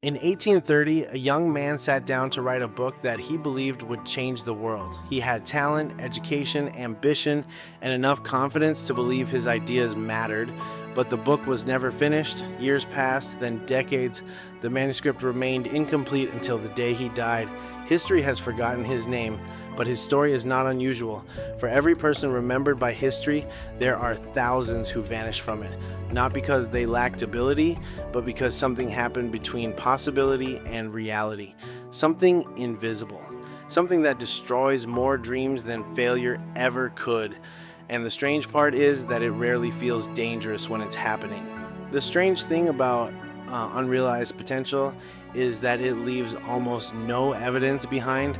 In 1830, a young man sat down to write a book that he believed would change the world. He had talent, education, ambition, and enough confidence to believe his ideas mattered, but the book was never finished. Years passed, then decades. The manuscript remained incomplete until the day he died. History has forgotten his name, but his story is not unusual. For every person remembered by history, there are thousands who vanished from it, not because they lacked ability, but because something happened between possibility and reality. Something invisible. Something that destroys more dreams than failure ever could. And the strange part is that it rarely feels dangerous when it's happening. The strange thing about unrealized potential is that it leaves almost no evidence behind.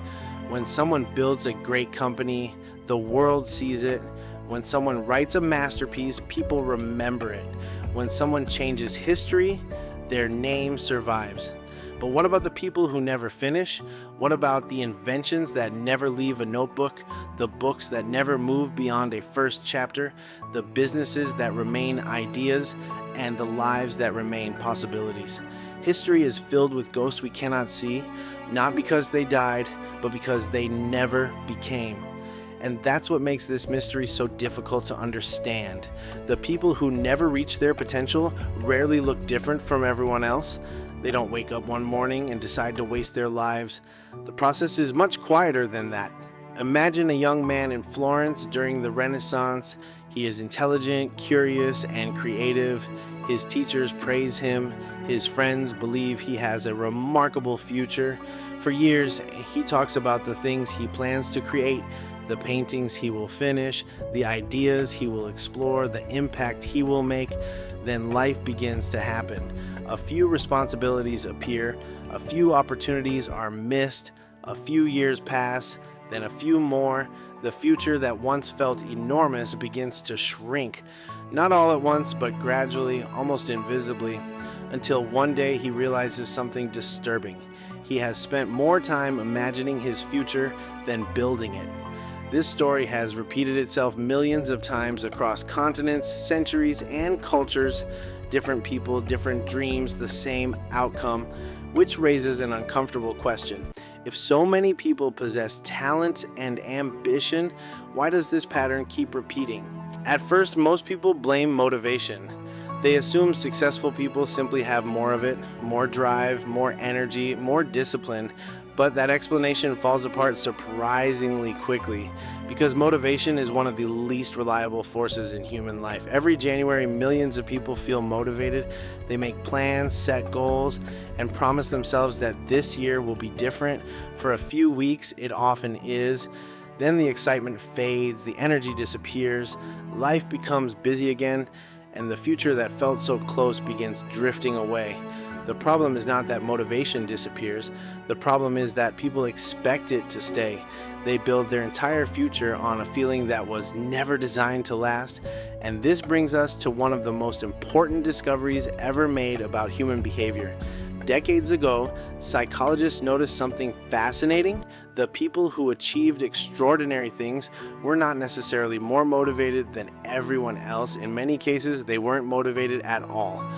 When someone builds a great company, the world sees it. When someone writes a masterpiece, people remember it. When someone changes history, their name survives. But what about the people who never finish? What about the inventions that never leave a notebook, the books that never move beyond a first chapter, the businesses that remain ideas, and the lives that remain possibilities? History is filled with ghosts we cannot see, not because they died, but because they never became. And that's what makes this mystery so difficult to understand. The people who never reach their potential rarely look different from everyone else. They don't wake up one morning and decide to waste their lives. The process is much quieter than that. Imagine a young man in Florence during the Renaissance. He is intelligent, curious, and creative. His teachers praise him. His friends believe he has a remarkable future. For years, he talks about the things he plans to create, the paintings he will finish, the ideas he will explore, the impact he will make. Then life begins to happen. A few responsibilities appear, a few opportunities are missed, a few years pass, then a few more. The future that once felt enormous begins to shrink, not all at once, but gradually, almost invisibly, until one day he realizes something disturbing. He has spent more time imagining his future than building it. This story has repeated itself millions of times across continents, centuries, and cultures. Different people, different dreams, the same outcome, which raises an uncomfortable question. If so many people possess talent and ambition, why does this pattern keep repeating? At first, most people blame motivation. They assume successful people simply have more of it, more drive, more energy, more discipline, but that explanation falls apart surprisingly quickly because motivation is one of the least reliable forces in human life. Every January, millions of people feel motivated. They make plans, set goals, and promise themselves that this year will be different. For a few weeks, it often is. Then the excitement fades, the energy disappears, life becomes busy again, and the future that felt so close begins drifting away. The problem is not that motivation disappears. The problem is that people expect it to stay. They build their entire future on a feeling that was never designed to last. And this brings us to one of the most important discoveries ever made about human behavior. Decades ago, psychologists noticed something fascinating. The people who achieved extraordinary things were not necessarily more motivated than everyone else. In many cases, they weren't motivated at all.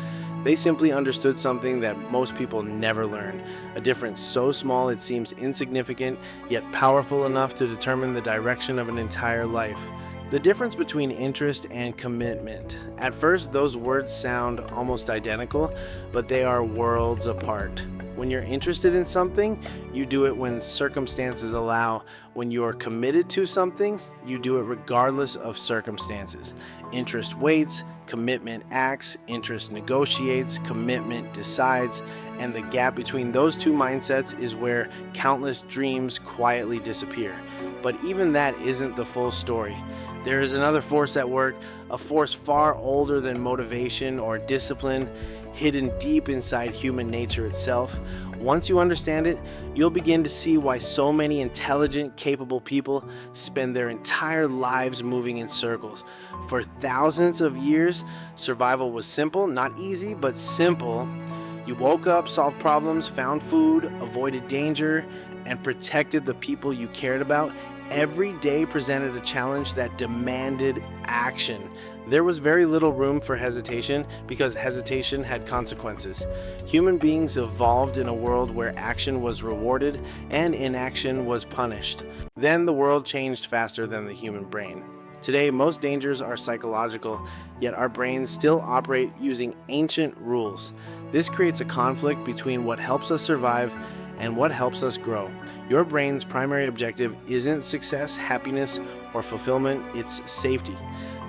They simply understood something that most people never learn, a difference so small it seems insignificant, yet powerful enough to determine the direction of an entire life. The difference between interest and commitment. At first, those words sound almost identical, but they are worlds apart. When you're interested in something, you do it when circumstances allow. When you're committed to something, you do it regardless of circumstances. Interest waits, commitment acts, interest negotiates, commitment decides, and the gap between those two mindsets is where countless dreams quietly disappear. But even that isn't the full story. There is another force at work, a force far older than motivation or discipline, hidden deep inside human nature itself. Once you understand it, you'll begin to see why so many intelligent, capable people spend their entire lives moving in circles. For thousands of years, survival was simple, not easy, but simple. You woke up, solved problems, found food, avoided danger, and protected the people you cared about. Every day presented a challenge that demanded action. There was very little room for hesitation because hesitation had consequences. Human beings evolved in a world where action was rewarded and inaction was punished. Then the world changed faster than the human brain. Today, most dangers are psychological, yet our brains still operate using ancient rules. This creates a conflict between what helps us survive and what helps us grow. Your brain's primary objective isn't success, happiness, or fulfillment, it's safety.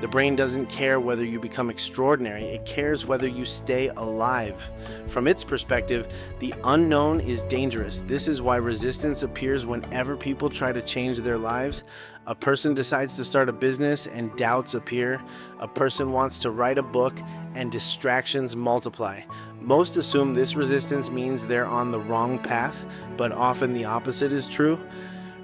The brain doesn't care whether you become extraordinary, it cares whether you stay alive. From its perspective, the unknown is dangerous. This is why resistance appears whenever people try to change their lives. A person decides to start a business and doubts appear. A person wants to write a book and distractions multiply. Most assume this resistance means they're on the wrong path, but often the opposite is true.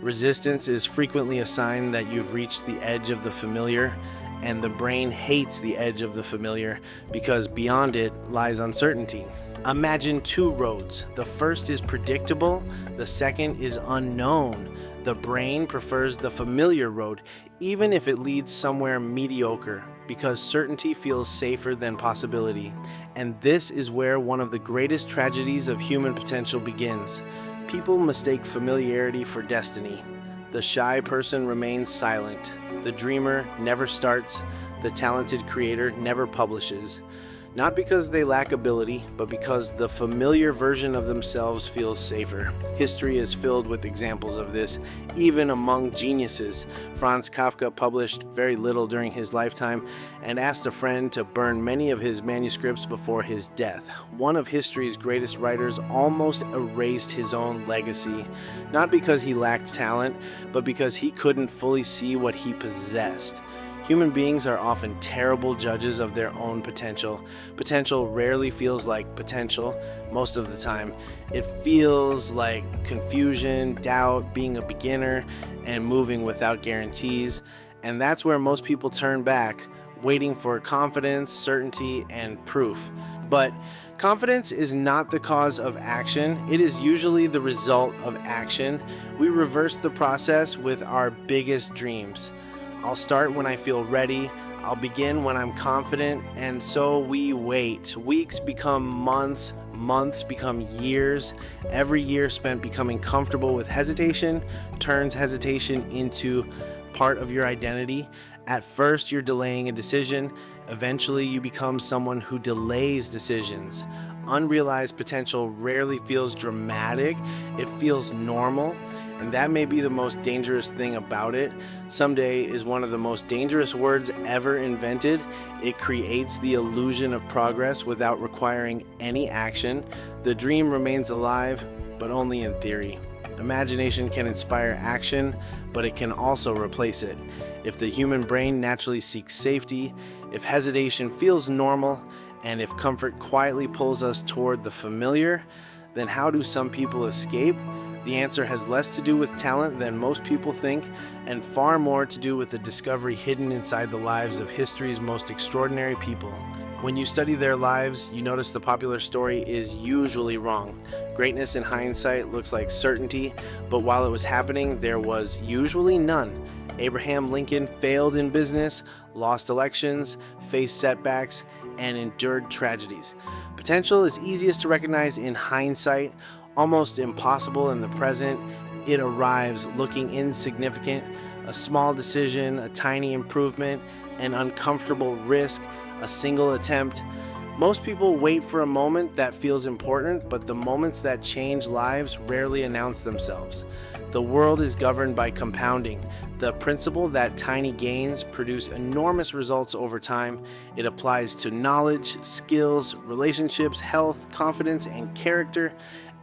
Resistance is frequently a sign that you've reached the edge of the familiar, and the brain hates the edge of the familiar because beyond it lies uncertainty. Imagine two roads. The first is predictable, the second is unknown. The brain prefers the familiar road, even if it leads somewhere mediocre, because certainty feels safer than possibility. And this is where one of the greatest tragedies of human potential begins. People mistake familiarity for destiny. The shy person remains silent. The dreamer never starts. The talented creator never publishes. Not because they lack ability, but because the familiar version of themselves feels safer. History is filled with examples of this, even among geniuses. Franz Kafka published very little during his lifetime and asked a friend to burn many of his manuscripts before his death. One of history's greatest writers almost erased his own legacy, not because he lacked talent, but because he couldn't fully see what he possessed. Human beings are often terrible judges of their own potential. Potential rarely feels like potential most of the time. It feels like confusion, doubt, being a beginner, and moving without guarantees. And that's where most people turn back, waiting for confidence, certainty, and proof. But confidence is not the cause of action. It is usually the result of action. We reverse the process with our biggest dreams. I'll start when I feel ready. I'll begin when I'm confident. And so we wait. Weeks become months. Months become years. Every year spent becoming comfortable with hesitation turns hesitation into part of your identity. At first, you're delaying a decision. Eventually, you become someone who delays decisions. Unrealized potential rarely feels dramatic. It feels normal. And that may be the most dangerous thing about it. Someday is one of the most dangerous words ever invented. It creates the illusion of progress without requiring any action. The dream remains alive, but only in theory. Imagination can inspire action, but it can also replace it. If the human brain naturally seeks safety, if hesitation feels normal, and if comfort quietly pulls us toward the familiar, then how do some people escape? The answer has less to do with talent than most people think, and far more to do with the discovery hidden inside the lives of history's most extraordinary people. When you study their lives, you notice the popular story is usually wrong. Greatness in hindsight looks like certainty, but while it was happening, there was usually none. Abraham Lincoln failed in business, lost elections, faced setbacks, and endured tragedies. Potential is easiest to recognize in hindsight, almost impossible in the present. It arrives looking insignificant. A small decision, a tiny improvement, an uncomfortable risk, a single attempt. Most people wait for a moment that feels important, but the moments that change lives rarely announce themselves. The world is governed by compounding, the principle that tiny gains produce enormous results over time. It applies to knowledge, skills, relationships, health, confidence, and character.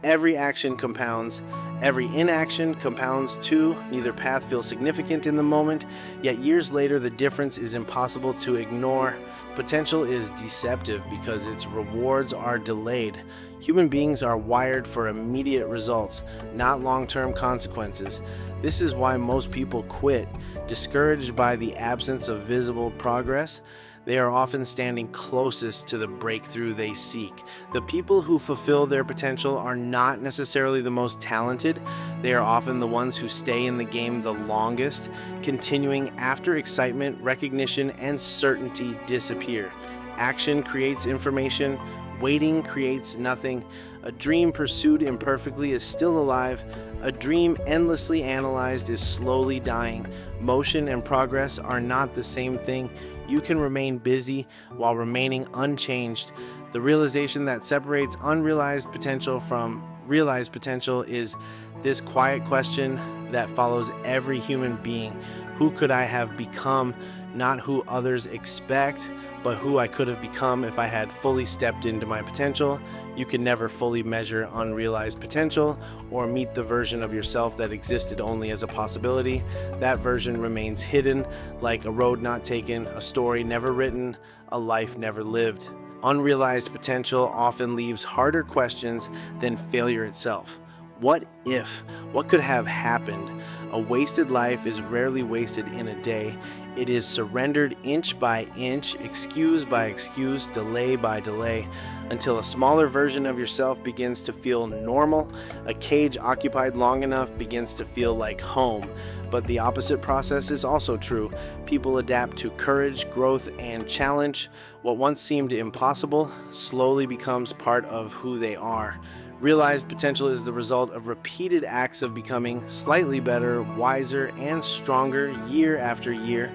Every action compounds. Every inaction compounds too. Neither path feels significant in the moment, yet years later the difference is impossible to ignore. Potential is deceptive because its rewards are delayed. Human beings are wired for immediate results, not long-term consequences. This is why most people quit, discouraged by the absence of visible progress. They are often standing closest to the breakthrough they seek. The people who fulfill their potential are not necessarily the most talented. They are often the ones who stay in the game the longest, continuing after excitement, recognition, and certainty disappear. Action creates information, waiting creates nothing. A dream pursued imperfectly is still alive. A dream endlessly analyzed is slowly dying. Motion and progress are not the same thing. You can remain busy while remaining unchanged. The realization that separates unrealized potential from realized potential is this quiet question that follows every human being. Who could I have become? Not who others expect, but who I could have become if I had fully stepped into my potential. You can never fully measure unrealized potential or meet the version of yourself that existed only as a possibility. That version remains hidden, like a road not taken, a story never written, a life never lived. Unrealized potential often leaves harder questions than failure itself. What if? What could have happened? A wasted life is rarely wasted in a day. It is surrendered inch by inch, excuse by excuse, delay by delay, until a smaller version of yourself begins to feel normal. A cage occupied long enough begins to feel like home. But the opposite process is also true. People adapt to courage, growth, and challenge. What once seemed impossible slowly becomes part of who they are. Realized potential is the result of repeated acts of becoming slightly better, wiser, and stronger year after year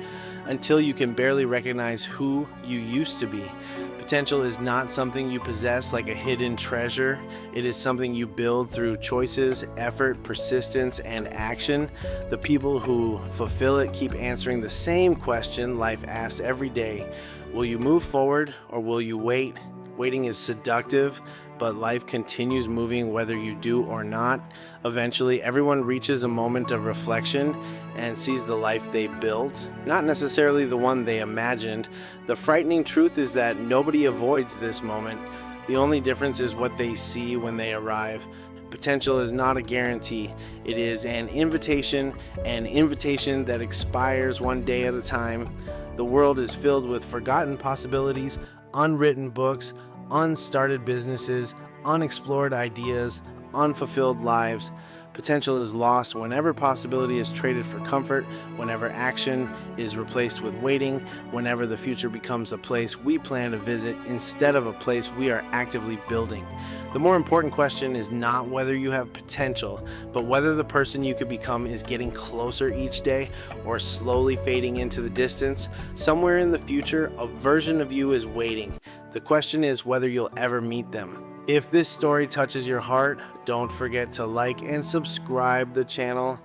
until you can barely recognize who you used to be. Potential is not something you possess like a hidden treasure. It is something you build through choices, effort, persistence, and action. The people who fulfill it keep answering the same question life asks every day. Will you move forward or will you wait? Waiting is seductive, but life continues moving whether you do or not. Eventually, everyone reaches a moment of reflection and sees the life they built, not necessarily the one they imagined. The frightening truth is that nobody avoids this moment. The only difference is what they see when they arrive. Potential is not a guarantee. It is an invitation that expires one day at a time. The world is filled with forgotten possibilities, unwritten books, unstarted businesses, unexplored ideas, unfulfilled lives. Potential is lost whenever possibility is traded for comfort, whenever action is replaced with waiting, whenever the future becomes a place we plan to visit instead of a place we are actively building. The more important question is not whether you have potential, but whether the person you could become is getting closer each day or slowly fading into the distance. Somewhere in the future, a version of you is waiting. The question is whether you'll ever meet them. If this story touches your heart, don't forget to like and subscribe the channel.